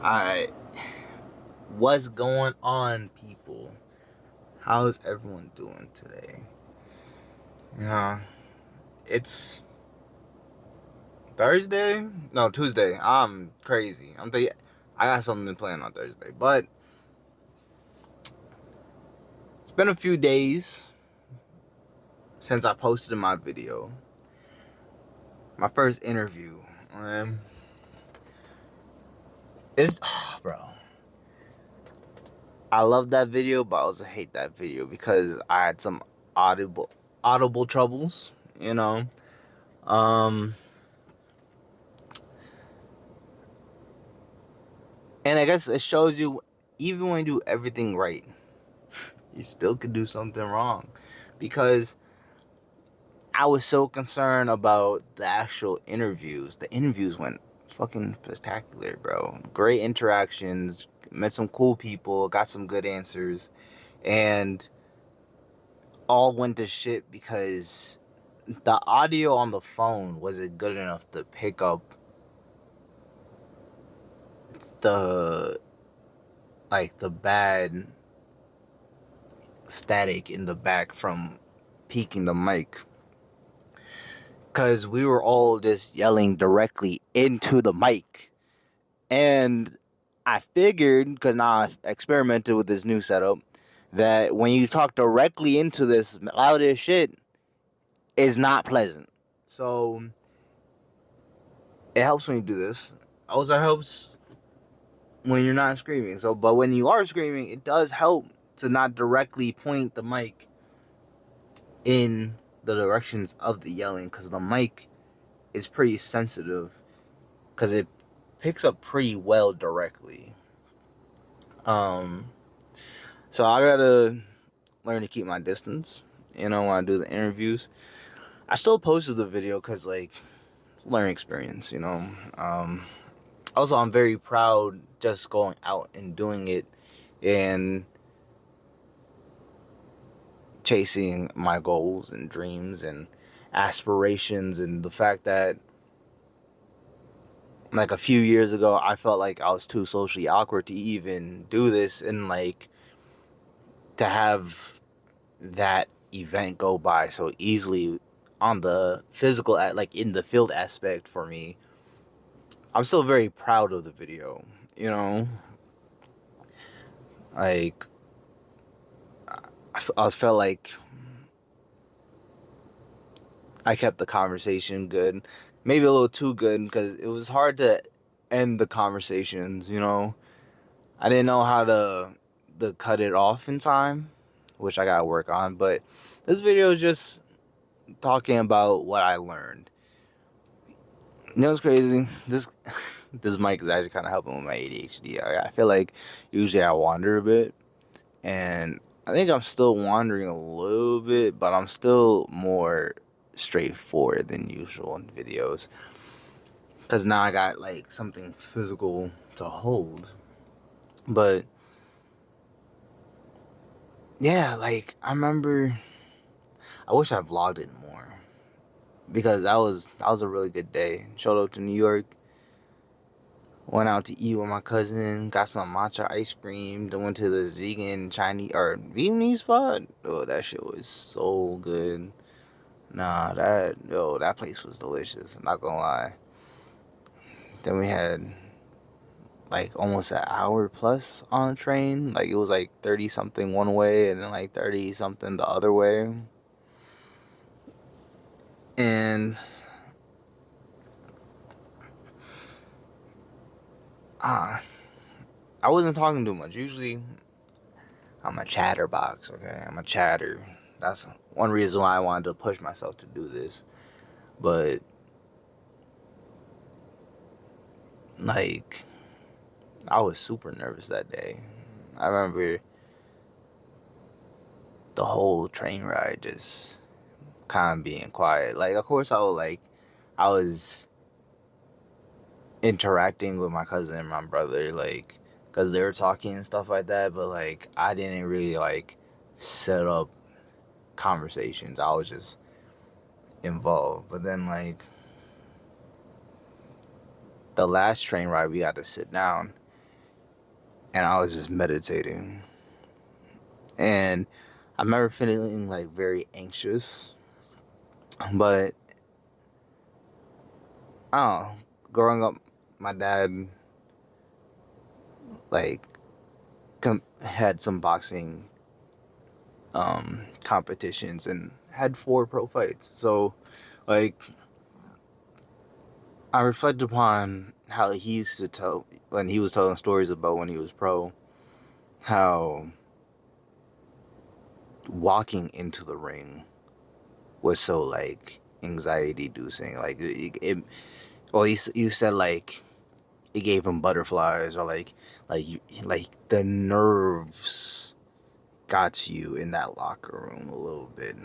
Alright, what's going on, people? How's everyone doing today? It's Thursday? No, Tuesday. I'm crazy. I got something planned on Thursday, but it's been a few days since I posted my video. My first interview. It's bro. I love that video, but I also hate that video because I had some audible troubles, you know. Um And I guess it shows you, even when you do everything right, you still could do something wrong. Because I was so concerned about the actual interviews. The interviews went fucking spectacular, bro. Great interactions, met some cool people, got some good answers, and all went to shit because the audio on the phone wasn't good enough to pick up the the bad static in the back from peaking the mic, because we were all just yelling directly into the mic. And I figured, because now I've experimented with this new setup, that when you talk directly into this loud as shit, is not pleasant. So it helps when you do this. Also helps when you're not screaming. But when you are screaming, it does help to not directly point the mic in the directions of the yelling, because the mic is pretty sensitive, because it picks up pretty well directly. So I gotta learn to keep my distance, when I do the interviews. I still posted the video because it's a learning experience. Also, I'm very proud just going out and doing it and chasing my goals and dreams and aspirations, and the fact that a few years ago I felt like I was too socially awkward to even do this, and to have that event go by so easily on the physical, in the field aspect for me. I'm still very proud of the video, you know like I felt like I kept the conversation good, maybe a little too good, because it was hard to end the conversations. I didn't know how to cut it off in time, which I gotta work on. But this video is just talking about what I learned. What's crazy? This mic is actually kind of helping with my ADHD. I feel like usually I wander a bit, and I think I'm still wandering a little bit, but I'm still more straightforward than usual in videos, because now I got something physical to hold. But yeah, I remember, I wish I vlogged it more, because that was a really good day. Showed up to New York, went out to eat with my cousin, got some matcha ice cream, then went to this vegan Chinese or Vietnamese spot. Oh, that shit was so good. Nah, that place was delicious, I'm not gonna lie. Then we had almost an hour plus on a train. It was 30 something one way and then 30 something the other way. And I wasn't talking too much. Usually I'm a chatterbox, okay? I'm a chatter. That's one reason why I wanted to push myself to do this. But I was super nervous that day. I remember the whole train ride just kind of being quiet. Of course I was interacting with my cousin and my brother, because they were talking and stuff like that, but I didn't really set up conversations. I was just involved. But then the last train ride, we got to sit down, and I was just meditating. And I remember feeling like very anxious, but I don't know. Growing up, my dad like had some boxing competitions and had 4 pro fights. So, like, I reflect upon how he used to tell when he was telling stories about when he was pro, how walking into the ring was so like anxiety inducing. Like well, you said like it gave him butterflies, or like the nerves got you in that locker room a little bit.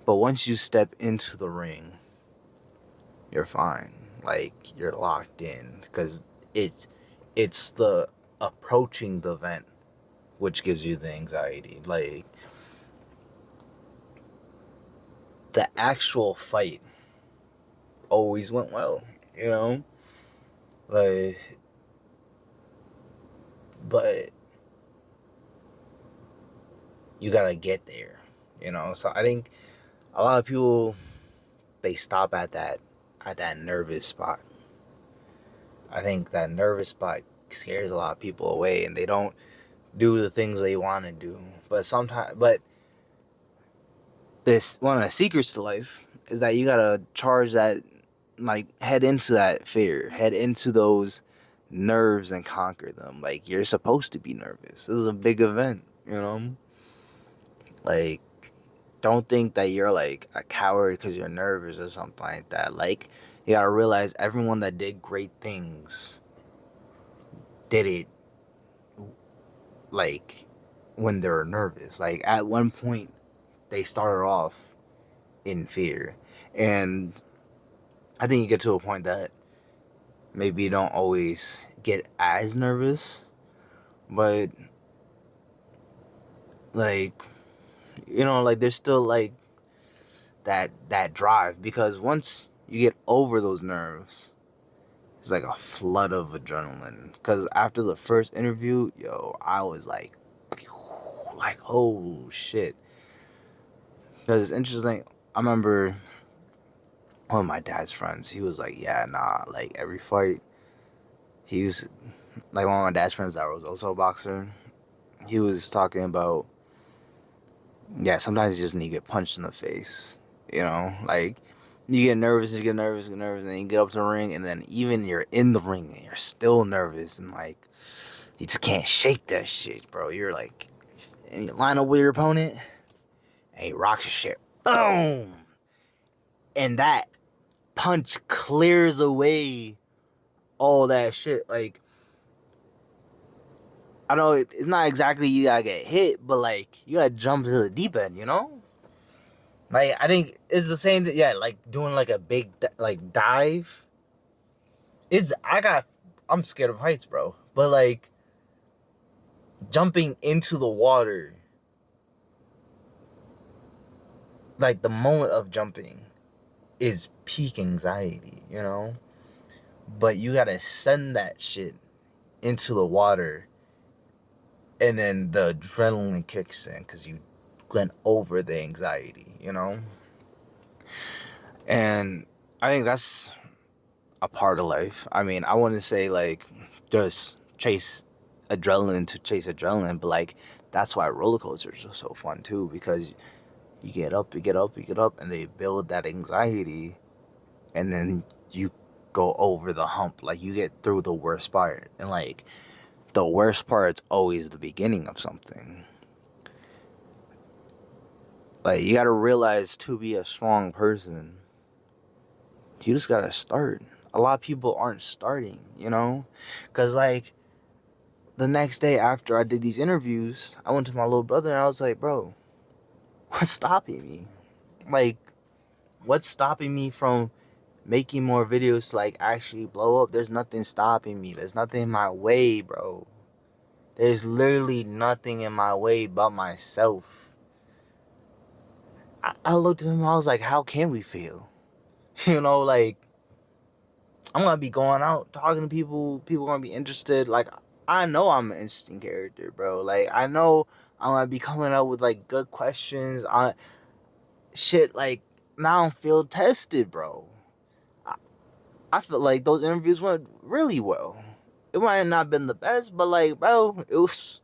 But once you step into the ring, you're fine. Like you're locked in because it's the approaching the event which gives you the anxiety. Like the actual fight always went well, you know? Like, but you gotta get there, you know? So I think a lot of people, they stop at that nervous spot. I think that nervous spot scares a lot of people away, and they don't do the things they want to do. But this one of the secrets to life is that you gotta charge that, like head into that fear, head into those nerves and conquer them. Like you're supposed to be nervous. This is a big event, you know. Like don't think that you're like a coward because you're nervous or something like that. Like you gotta realize everyone that did great things did it like when they were nervous. Like at one point they started off in fear, and I think you get to a point that maybe you don't always get as nervous, but like like there's still like that drive, because once you get over those nerves, it's like a flood of adrenaline. Because after the first interview, I was like oh shit. Because it's interesting. I remember one of my dad's friends. He was like, yeah, nah. Like every fight, he was like one of my dad's friends that was also a boxer. He was talking about, yeah, sometimes you just need to get punched in the face. Like you get nervous, you get nervous, and then you get up to the ring, and then even you're in the ring and you're still nervous, and like you just can't shake that shit, bro. You're like, and you line up with your opponent, and he rocks your shit, boom, and that punch clears away all that shit. Like I know it's not exactly you gotta get hit, but like you gotta jump to the deep end, Like I think it's the same. Yeah, like doing like a big like dive. I'm scared of heights, bro. But like jumping into the water, like the moment of jumping, is peak anxiety. But you gotta send that shit into the water, and then the adrenaline kicks in because you went over the anxiety. And I think that's a part of life. I mean, I wouldn't say like just chase adrenaline to chase adrenaline, but like that's why roller coasters are so fun too, because you get up, you get up, you get up, and they build that anxiety, and then you go over the hump. Like you get through the worst part, and like the worst part's always the beginning of something. Like you gotta realize, to be a strong person, you just gotta start. A lot of people aren't starting. Because like the next day after I did these interviews, I went to my little brother and I was like, bro, what's stopping me? Like, what's stopping me from making more videos to like actually blow up? There's nothing stopping me. There's nothing in my way, bro. There's literally nothing in my way but myself. I looked at him and I was like, how can we fail? Like, I'm gonna be going out talking to people. People gonna be interested. Like, I know I'm an interesting character, bro. Like I know I'm gonna be coming up with like good questions on shit. Like now I'm field tested, bro. I, I feel like those interviews went really well. It might have not been the best, but like, bro, it was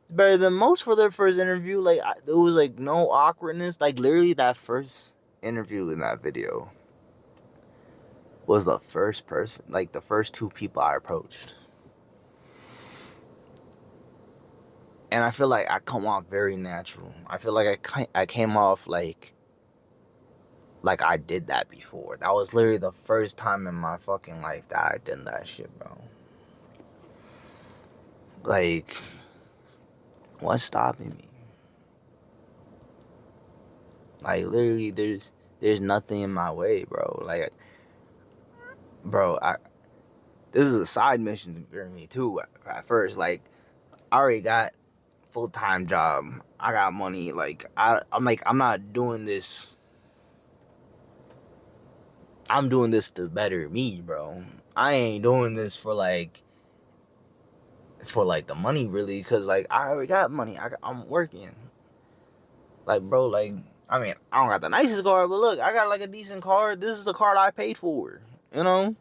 better than most for their first interview. Like, there was like no awkwardness. Like, literally, that first interview in that video was the first person, like the first two people I approached, and I feel like I come off very natural. I feel like I came off like I did that before. That was literally the first time in my fucking life that I did that shit, bro. Like, what's stopping me? Like, literally, there's nothing in my way, bro. Like, bro, this is a side mission for me too. At first, like, I already got full-time job. I got money. Like, I'm not doing this. I'm doing this to better me, bro. I ain't doing this for like the money really, cause like I already got money. I'm working. Like, bro, like, I mean, I don't got the nicest car, but look, I got like a decent car. This is a car that I paid for. You know,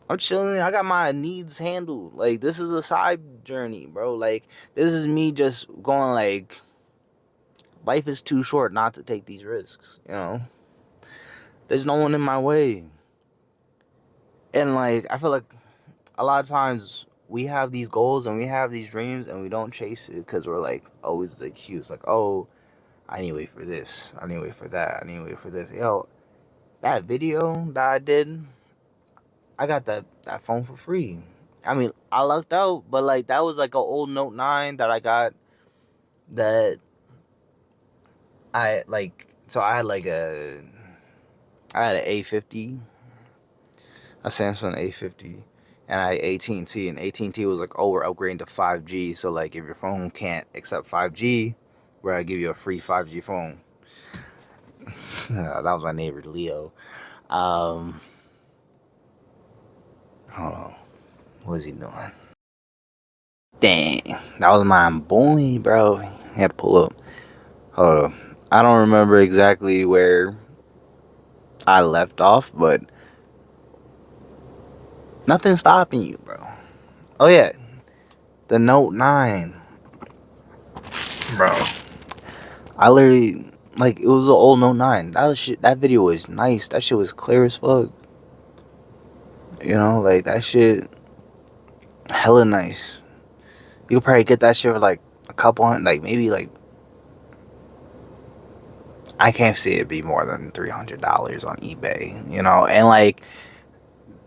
I'm chilling. I got my needs handled. Like, this is a side journey, bro. Like, this is me just going like, life is too short not to take these risks. You know, there's no one in my way, and like, I feel like a lot of times we have these goals and we have these dreams and we don't chase it because we're like always the excuse, like, oh, I need to wait for this, I need to wait for that, I need to wait for this. Yo, that video that I did, I got that phone for free. I mean, I lucked out, but like that was like an old Note 9 that I got, that I like. So I had an A50, a Samsung A50, and I had AT&T, and AT&T was like, oh, we're upgrading to 5G. So like, if your phone can't accept 5G, we're gonna give you a free 5G phone. That was my neighbor Leo. Um, Hold on, what is he doing? Dang, that was my boy, bro. He had to pull up. Hold up. I don't remember exactly where I left off, but nothing's stopping you, bro. Oh yeah, the Note 9, bro. I literally, like, it was an old Note 9. That was shit. That video was nice. That shit was clear as fuck. You know, like that shit, hella nice. You could probably get that shit for like a couple hundred, like maybe like, I can't see it be more than $300 on eBay. You know, and like,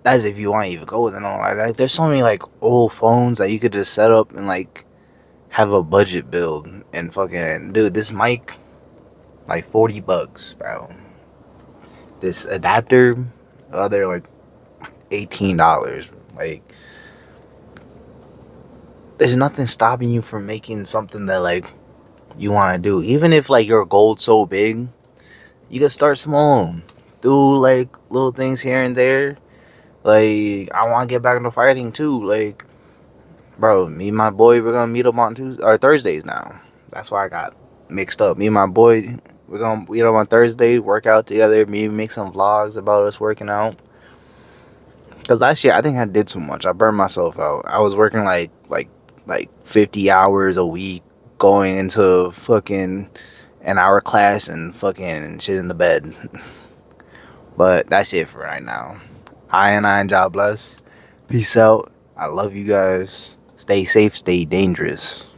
that's if you want to even go with it. No, like there's so many like old phones that you could just set up and like have a budget build and fucking, dude, this mic, like $40, bro. This adapter, other like $18. Like, there's nothing stopping you from making something that like you want to do. Even if like your goal's so big, you can start small, do like little things here and there. Like, I want to get back into fighting too. Like, bro, me and my boy, we're gonna meet up on Tuesday or Thursdays now. That's why I got mixed up. Me and my boy, we're gonna meet up on Thursday, work out together. Me make some vlogs about us working out. Cause last year I think I did too much. I burned myself out. I was working like 50 hours a week, going into fucking an hour class and fucking shit in the bed. But that's it for right now. I job bless. Peace out. I love you guys. Stay safe, stay dangerous.